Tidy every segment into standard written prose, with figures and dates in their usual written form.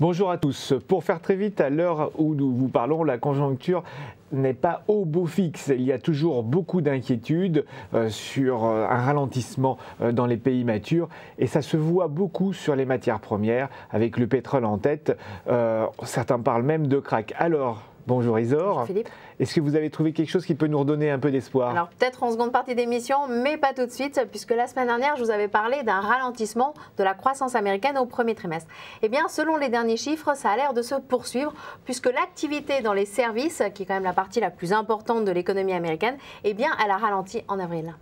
Bonjour à tous. Pour faire très vite, à l'heure où nous vous parlons, la conjoncture n'est pas au beau fixe. Il y a toujours beaucoup d'inquiétudes sur un ralentissement dans les pays matures et ça se voit beaucoup sur les matières premières avec le pétrole en tête. Certains parlent même de krach. Alors, bonjour Isor. Bonjour Philippe. Est-ce que vous avez trouvé quelque chose qui peut nous redonner un peu d'espoir? Alors peut-être en seconde partie d'émission, mais pas tout de suite, puisque la semaine dernière, je vous avais parlé d'un ralentissement de la croissance américaine au premier trimestre. Eh bien, selon les derniers chiffres, ça a l'air de se poursuivre, puisque l'activité dans les services, qui est quand même la partie la plus importante de l'économie américaine, eh bien, elle a ralenti en avril.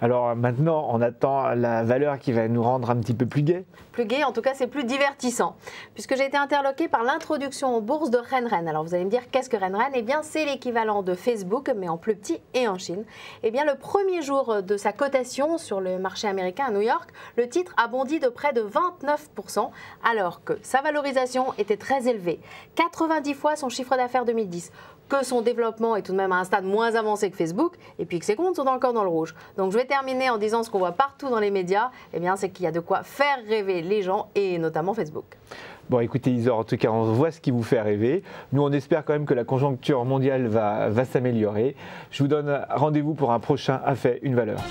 Alors maintenant, on attend la valeur qui va nous rendre un petit peu plus gai. Plus gai, en tout cas, c'est plus divertissant. Puisque j'ai été interloquée par l'introduction en bourse de RenRen. Alors vous allez me dire, qu'est-ce que RenRen? Eh bien, c'est l'équivalent de Facebook, mais en plus petit et en Chine. Eh bien, le premier jour de sa cotation sur le marché américain à New York, le titre a bondi de près de 29%, alors que sa valorisation était très élevée. 90 fois son chiffre d'affaires 2010. Que son développement est tout de même à un stade moins avancé que Facebook, et puis que ses comptes sont encore dans le rouge. Donc je vais terminer en disant ce qu'on voit partout dans les médias, eh bien c'est qu'il y a de quoi faire rêver les gens, et notamment Facebook. Bon, écoutez Isor, en tout cas, on voit ce qui vous fait rêver. Nous, on espère quand même que la conjoncture mondiale va s'améliorer. Je vous donne rendez-vous pour un prochain A fait une valeur.